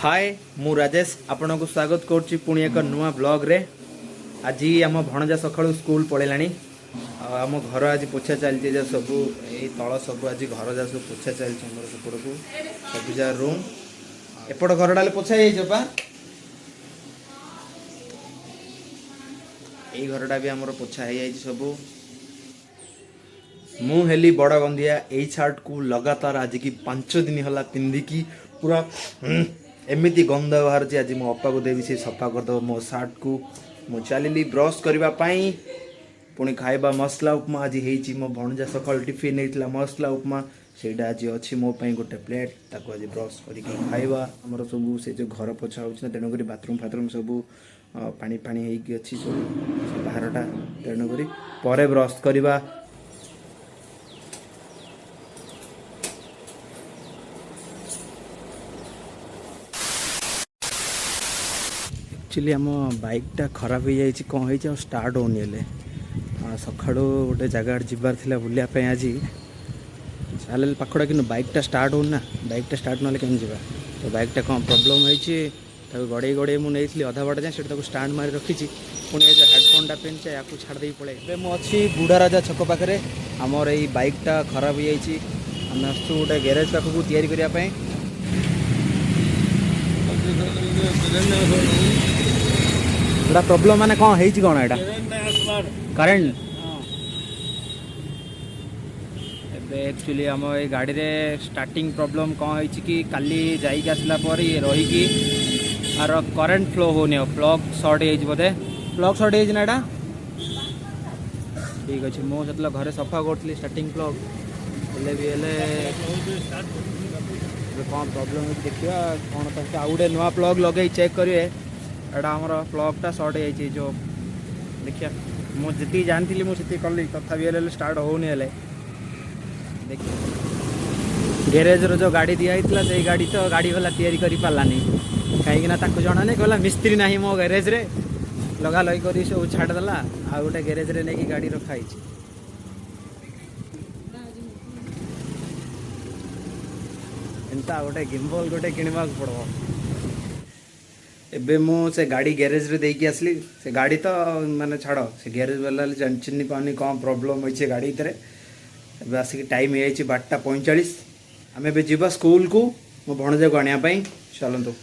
हाय मु राजेश आपण को स्वागत करुच्ची पुणी एक नुआ ब्लॉग रे। आज आम भणजा सकाळू स्कूल पळेलाणी। आम घर आज पोछा चलती सब ये तल सब आज घर जा सब पोछा चलती सेपट को सब जा रूम एपट घर डाले पोछा जापा यही घरटा भी आमर पोछा हो सब। मु हेली बड़ गंधिया यही शार्ट को लगातार आज की 5 दिन है पिंधिकी पूरा एमती गंध बाहर आज मो अपा को देवी से सफा करदे मो सार्ट को। मु चलि ब्रश करने पुणी खाइबा मसला उपमा आज हो मो भणजा सकाल टिफिन नहीं मसला उपमा से आज अच्छी मो गोटे प्लेट ताको आज ब्रश करके खाइबा आमर सब से जो घर पोछा हो तेणुक बाथरूम फाथरूम सब पानी पानी होगी अच्छी सब बाहरटा तेणुक पर ब्रश करवा। एक्चुअली आम बाइकटा खराब हो जाए कौन हो स्टार्ट होनी सका गोटे जगह जबार थी बुलापी आज चल पाखड़ा कि बाइकटा स्टार्ट होना बाइकटा स्टार्ट ना कहीं जा तो बाइकटा कौन प्रोब्लेम हो गड़े गड़े मुझे अधा बाट जाए से स्टाण्ड मारी रखी पुणी हेडफोनटा पिन्चे या छाड़ी पड़े मुझे बुढ़ा राजा छक पाखे आमर ये बाइकटा खराब हो जाए आम आसु गोटे गैरेज पाखक या एटा प्रॉब्लम माने कौन है कौन एटा करेंट एक्चुअली आम ये गाड़ी रे स्टार्टिंग प्रॉब्लम कौन है कि काली जाइक आसला पर ये रही आर करेंट फ्लो होने प्लग सर्ट होते प्लग सर्ट होना एटा ठीक अच्छे मुझे घरे सफा करी स्टार्टिंग प्लग हेल्ले भी कौन प्रॉब्लम है देखिए कौन तो आउ गए नुआ प्लग लगे चेक करेंगे एटा आमर प्लगटा सर्ट हो जो देखिए मुझे जानती मुझे कली तथा स्टार्ट होनी देखिए गैरेज रो गाड़ी दिखाई से गाड़ी तो गाड़ी वाला तैयारी कर पारानी कहीं जना नहीं कहला मिस्त्री ना मो गैरेज रे लगा लगी कर सब छाड़देला आ गोटे गैरेज रे नहीं गाड़ी रखाई एंता गोटे गिम्बल गोटे किणवा पड़ो एबे मु से गाड़ी गैरेज रे देकी आसली से गाड़ी तो माने छाड़ से गैरेज वाला चिन्नी पानी कौन प्रॉब्लम होइछे गाड़ी इतरे एबे आसिक टाइम हो 12:45 आम एबे जीवा स्कूल को मो भणजा को आनिया पई चलंतु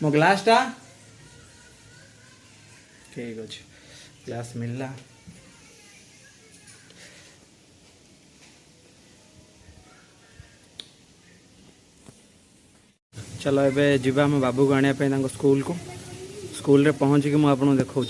मो ग्लासटा ठीक अछि ग्लास मिलला चलो एबे जीवा हम बाबू को आने स्कूल को स्कूल रे पहुँच के मुझे आपको देखा।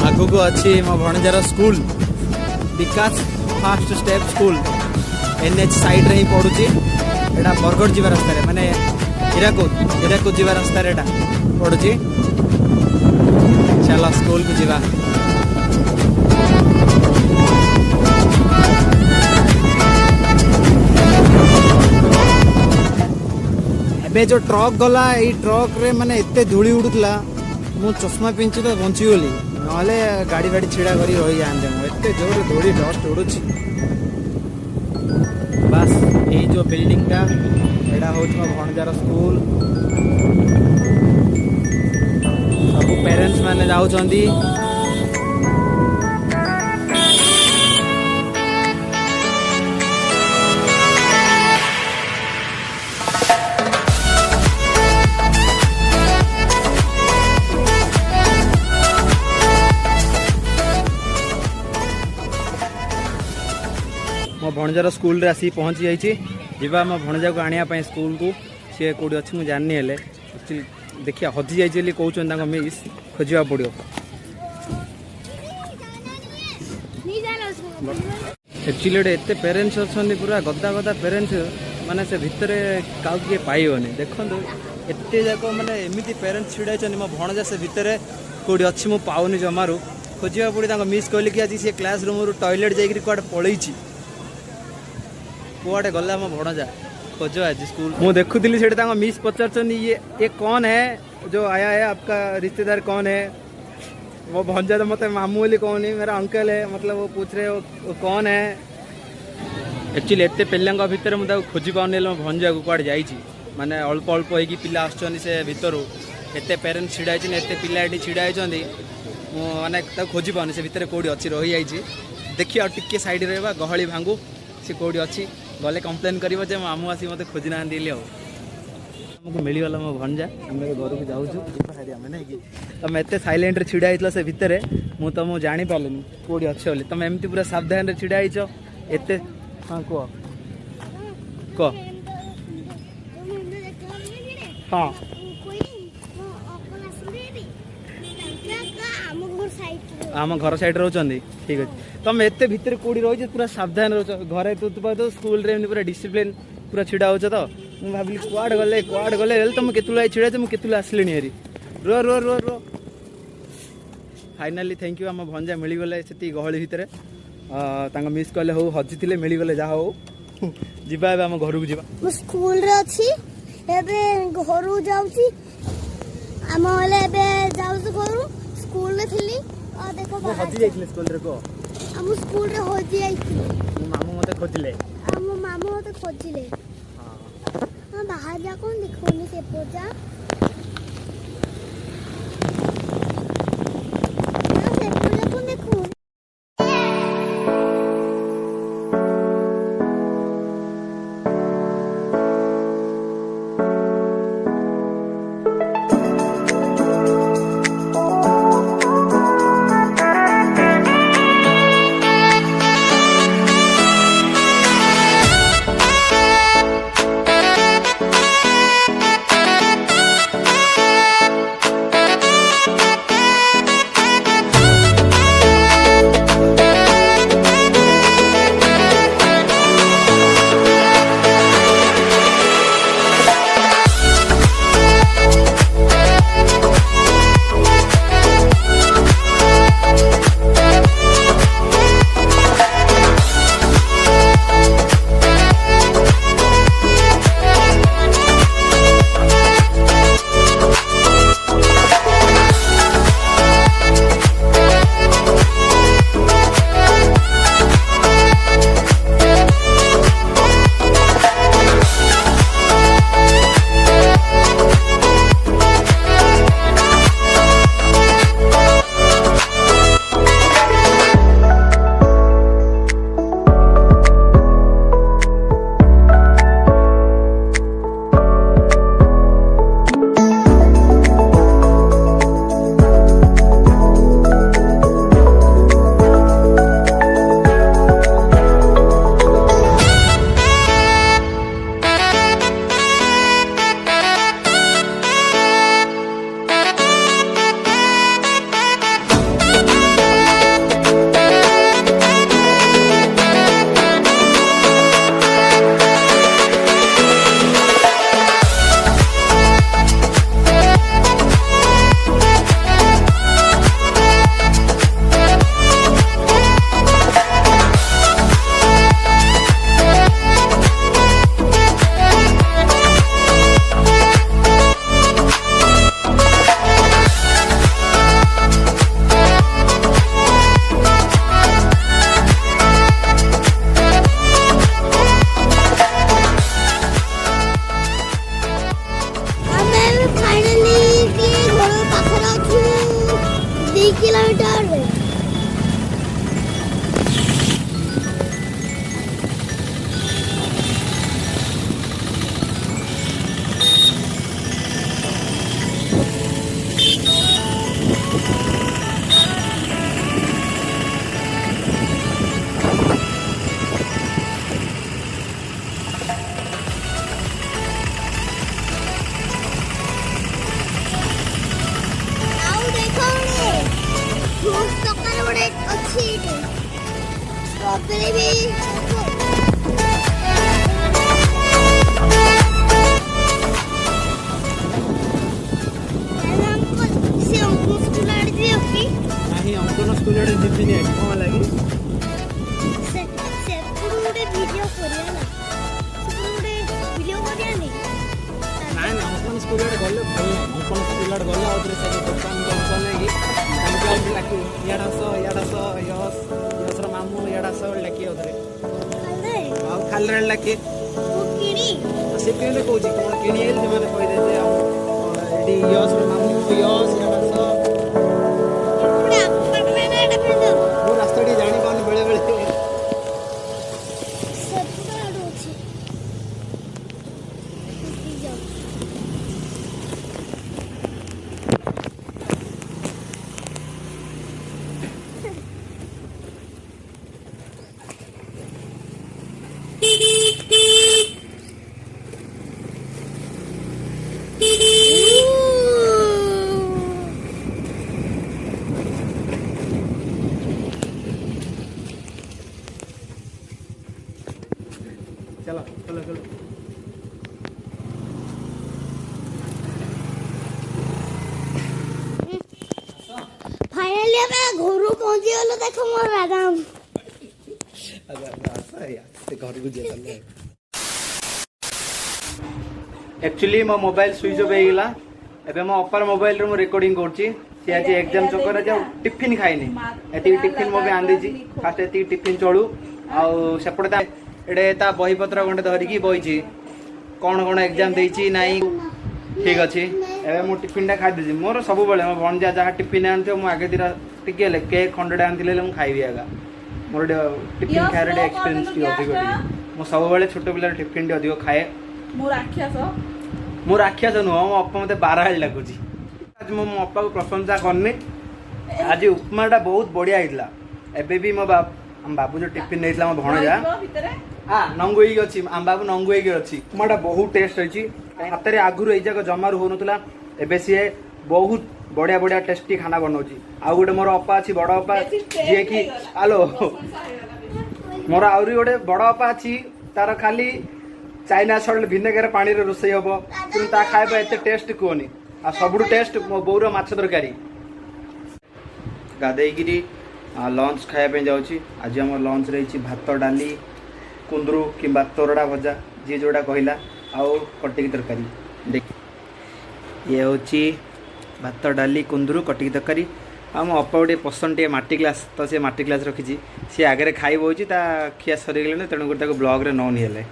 आगु को अच्छी मो भणजार school Vikas fast step school NH side रे ही पड़ुची एटा बरगढ़ जीवा रास्ता रे माने हीराकुद जीवा रास्ता रे एटा पड़ुची चलो स्कूल को जीवा एबे जो ट्रक गला ई ट्रक रे माने एते धूली उडुतला मु चश्मा पिंची तो बंची गली नहले गाड़ी बाड़ी छिड़ा करी रही जाते एते जोर धूली डस्ट उड़ुची बस यही जो बिल्डिंग टा एडा हो भणजार स्कूल सब पेरेंट्स माने जाउछंदी मो भणजार स्कूल रे आसी पहुँची जाइए जीवा मो भणजा को आनिया पई स्कूल को सी कौटी अच्छी मुझे जानी हेले देखिए हजि जाइए कहते मिस खोजा पड़ो एक्चुअली एत पेरेन्ट्स अच्छा पूरा गदा गदा पेरेन्ट्स माने से भितर का किए पाइबनी देखो एत जाक मैंने एमती पेरेन्ट्स छिड़ा मो भणजा से भितर कौटी अच्छी मुझे पाऊनी जमारू खोजा पड़ो मिस कहली कि आज सी क्लास रूम रू टॉयलेट जाकर कौटे पलैची कुआटे गला मो भणजा खोज आज स्कूल मु देखुली से मिस पचार ये कौन है जो आया है आपका रिश्तेदार कौन है वो भंजा तो मतलब मामू बोली कौन है मेरा अंकल है मतलब वो पूछ रहे वो कौन है एक्चुअली एत पिला भितर मुझे खोजी पाऊनी मो भंजा को कौटे जाइए माने अल्प अल्प होगी पिला आसुच्च से भितर एत पेरेन्ट्स छिड़ा एत पिला ये छिड़ा माने खोजी पाऊनी से भितर कौटी अच्छी रही जाइए देखिए टिके साइड रहा गहली भांगू सी कौटी अच्छी गले कम्प्लेन कर मामू आसी मत खोजी ना आमको मिलगला मो भंजा आम घर को जाऊँ नहीं कि तुम एत सैलेंट छिड़ा से भितर मुझे तुम जानी पार्लनि कौटी अच्छे बोली तुम एमती पूरा सावधान छिड़ा एत हाँ कह कह हाँ आम घर साइड रोचंदी ठीक अच्छे तुम एत भितर कौटी रही पूरा सावधान रोच घरे तो स्कूल रे पूरा डिसिप्लिन पूरा छिड़ा हो तो मुझे भाविली कुआड गले तुम केतुला छिड़ा मुझे केतुला आसली हेरी रो रो रो रो फाइनाली थैंक यू आम भंजा मिलगले से गहली भितर मिस कले हो हजि थे मिलगले जहाँ हो जीवा आम घर को जीवा स्कूल रे अच्छी एबे घर जाउची आम वाले एबे जाउछ घर स्कूल रे थिली आ देखो वो हजि जाइले स्कूल रे को हम स्कूल रे हजि आइथिले मो मामू मते खोजिले हम मामू मते खोजिले हां बाहर जा कोन देखोनी से पोजा किलोमीटर अच्छी स्ट्रॉबेरी भी से अंकुर स्कूल आड़ी दियो कि नहीं अंकुर स्कूल आड़े जिबिनी आज कौन लगी से पुरोडे वीडियो करिया ना पुरोडे वीडियो करिया नहीं ନାଇଁ ନାଇଁ ଅଙ୍କନ ସ୍କୁଲ ଆଡ଼େ ଗଲେ ଭଲ ଅଙ୍କନ ସ୍କୁଲ ଆଡ଼େ ଗଲେ ଆଉଥରେ ସେ ଦୋକାନ ଜଙ୍ଗଲ ନେଇକି ତାଙ୍କୁ ଆଉ ଡାକି ଇଆଡ଼ାସ ୟସର ମାମୁଁ ଇଆଡ଼ାସ ଡାକି ଆଉଥରେ अरे ଆଉ ଖାଲିରେ ଡାକି वो किनी ସେ କେମିତି କହୁଛି କ'ଣ କିଣି ଆଇଲେ ସେମାନେ କହିଦେବେ ଯେ ଆଉ ଏଠି ୟସର ମାମୁଁ ୟସ ଇଆଡ଼ାସ एपड़े अपार्टमेंट आड़े फिर ମୁଁ ରାସ୍ତା ଟିକେ ଜାଣିପାରୁନି ବେଳେବେଳେ सेपड़ा आड़ो अछि जाओ चलो चलो चलो फाइनली ଆମେ ଘରୁ ପହଞ୍ଚି ଗଲୁ ଦେଖ ମୋର ରାଧାମ से घर को जाए एक्चुअली मो मोबाइल स्विच ऑफ होइला एबे मो अपर मोबाइल रे मो रिकॉर्डिंग करछि से आज एग्जाम चक्कर जा टिफिन खाइनी एति टिफिन मो भी आंदी छी फास्ट एति टिफिन चलू आ सेपटे ता एडे ता बही पत्र गंडे धरि की बहिछि कोन कोन एग्जाम देछि नाही ठीक अछि एबे मो टिफिन टा खाइ देछि मोर सब बेले मो भणजा जहा टिफिन आनथि मो आगे दिरा टिके ले केक खंडडा आनथिले मो खाइबी आगा मोर टिफिन खाएर एक्सपीरियंस टी अधिक मो सब बेले छोट पिला टिफिन टी अधिक खाए मो राक्षस नुह मो अपा मते 12 लागुची आज मो अपा को प्रशंसा करनी आज उपमाटा बहुत बढ़िया होइतला एबे भी मो बाबू जो टिफिन नेइतला मो भणजा हां नंगुई अछि आम बाबू नंगुई के अछि उपमाटा बहुत टेस्ट होइची हातरे आगुरु एई जाक जमारु होनतला एबे सिए बहुत बढ़िया बढ़िया टेस्टी खाना बनौची आ गोटे मोर अपा अछि बड़ अपा जे कि आलो मोर आउरी गोटे बड़ अपा अछि तार खाली चाइना सॉल्ट विनेगर पानी रे रोसई हबो किंतु ता खाइबा एते टेस्ट कोनी आ सबुडु टेस्ट मो बौर माछ तरकारी गादेई गिरी लंच खाया पे जाउची आज हमर लंच रहिची भात डाली कुंदरू किंबा तोरडा भजा जे जोडा कहिला आउ कटिकी तरकारी देख ये होची भात डाली कुंदरू कटिकी तरकारी आ मो अपा गोटे पसंद टे माटी ग्लास तो से माटी ग्लास रखी सी आगे खाई बोची ता खिया सरी गले तेणुकर ब्लॉग रे न निहेले